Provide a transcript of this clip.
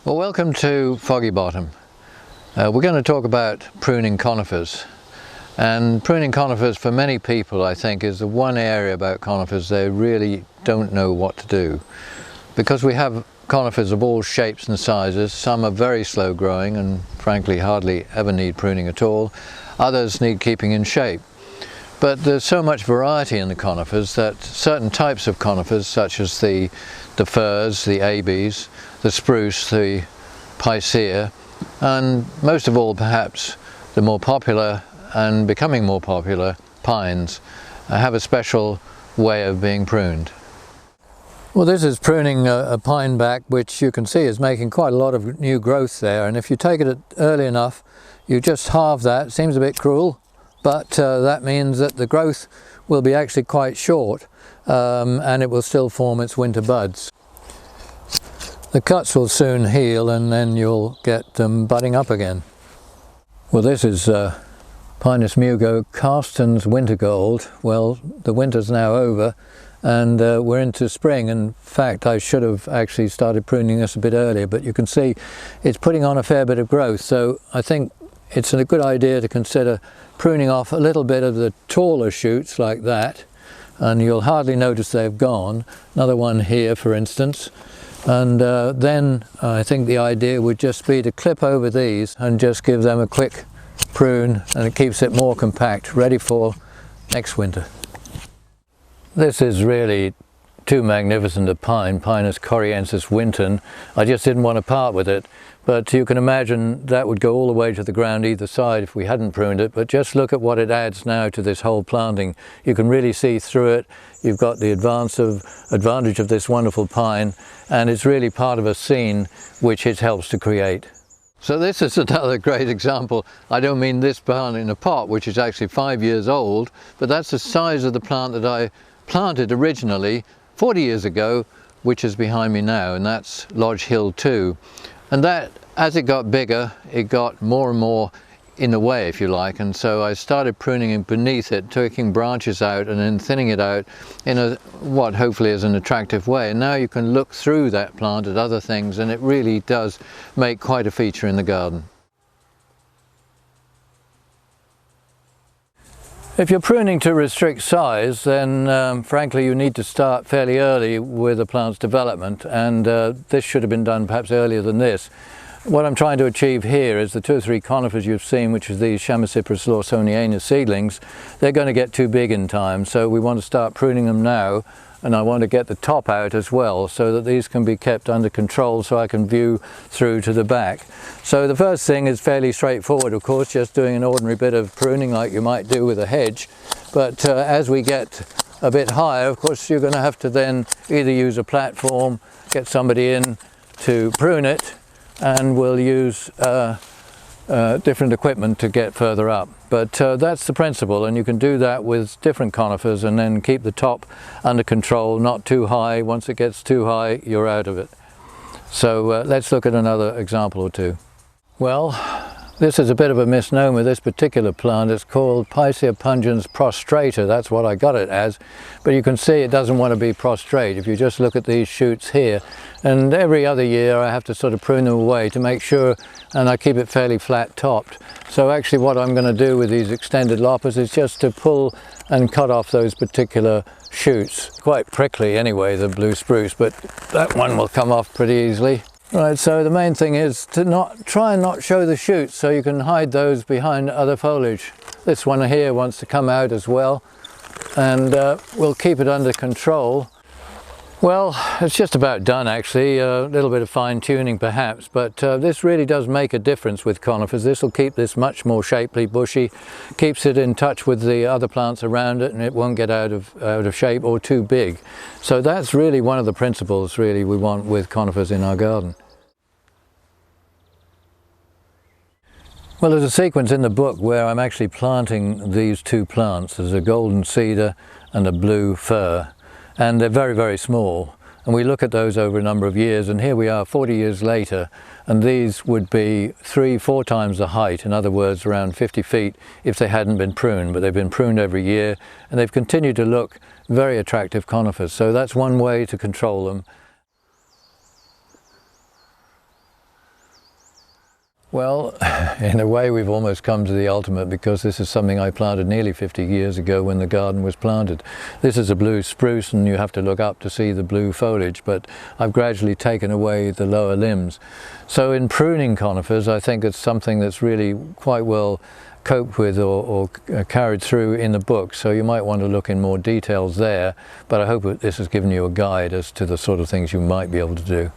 Well, welcome to Foggy Bottom. We're going to talk about pruning conifers. And pruning conifers, for many people, I think, is the one area about conifers they really don't know what to do. Because we have conifers of all shapes and sizes. Some are very slow growing and frankly hardly ever need pruning at all. Others need keeping in shape. But there's so much variety in the conifers that certain types of conifers, such as the firs, the ABs, the spruce, the picea, and most of all perhaps the more popular and becoming more popular pines, have a special way of being pruned. Well, this is pruning a pine back, which you can see is making quite a lot of new growth there, and if you take it early enough you just halve that. It seems a bit cruel, but that means that the growth will be actually quite short, and it will still form its winter buds. The cuts will soon heal and then you'll get them budding up again. Well, this is Pinus mugo, Carston's winter gold. Well, the winter's now over and we're into spring. In fact, I should have actually started pruning this a bit earlier, but you can see it's putting on a fair bit of growth, so I think it's a good idea to consider pruning off a little bit of the taller shoots like that, and you'll hardly notice they've gone. Another one here, for instance. And then I think the idea would just be to clip over these and just give them a quick prune, and it keeps it more compact, ready for next winter. This is really too magnificent a pine, Pinus koraiensis Winton. I just didn't want to part with it, but you can imagine that would go all the way to the ground either side if we hadn't pruned it. But just look at what it adds now to this whole planting. You can really see through it. You've got the advantage of this wonderful pine, and it's really part of a scene which it helps to create. So this is another great example. I don't mean this plant in a pot, which is actually 5 years old, but that's the size of the plant that I planted originally 40 years ago, which is behind me now, and that's Lodge Hill 2. And that, as it got bigger, it got more and more in the way, if you like, and so I started pruning it beneath it, taking branches out and then thinning it out in what hopefully is an attractive way. And now you can look through that plant at other things, and it really does make quite a feature in the garden. If you're pruning to restrict size, then frankly you need to start fairly early with a plant's development, and this should have been done perhaps earlier than this. What I'm trying to achieve here is the 2 or 3 conifers you've seen, which is these Chamaecyparis lawsonianus seedlings. They're going to get too big in time, so we want to start pruning them now, and I want to get the top out as well so that these can be kept under control so I can view through to the back. So the first thing is fairly straightforward, of course, just doing an ordinary bit of pruning like you might do with a hedge. But as we get a bit higher, of course, you're going to have to then either use a platform, get somebody in to prune it, and we'll use different equipment to get further up. But that's the principle, and you can do that with different conifers and then keep the top under control, not too high. Once it gets too high, you're out of it. So let's look at another example or two. Well, this is a bit of a misnomer, this particular plant. It's called Picea pungens prostrata, that's what I got it as, but you can see it doesn't want to be prostrate if you just look at these shoots here. And every other year I have to sort of prune them away to make sure, and I keep it fairly flat topped. So actually what I'm going to do with these extended loppers is just to pull and cut off those particular shoots. Quite prickly anyway, the blue spruce, but that one will come off pretty easily. Right, so the main thing is to try and not show the shoots, so you can hide those behind other foliage. This one here wants to come out as well, and we'll keep it under control. Well, it's just about done actually, a little bit of fine tuning perhaps, but this really does make a difference with conifers. This will keep this much more shapely, bushy, keeps it in touch with the other plants around it, and it won't get out of shape or too big. So that's really one of the principles really we want with conifers in our garden. Well, there's a sequence in the book where I'm actually planting these 2 plants. There's a golden cedar and a blue fir, and they're very, very small. And we look at those over a number of years, and here we are 40 years later, and these would be 3-4 times the height, in other words around 50 feet, if they hadn't been pruned. But they've been pruned every year, and they've continued to look very attractive conifers. So that's one way to control them. Well, in a way we've almost come to the ultimate, because this is something I planted nearly 50 years ago when the garden was planted. This is a blue spruce, and you have to look up to see the blue foliage, but I've gradually taken away the lower limbs. So in pruning conifers, I think it's something that's really quite well coped with or carried through in the book, so you might want to look in more details there, but I hope that this has given you a guide as to the sort of things you might be able to do.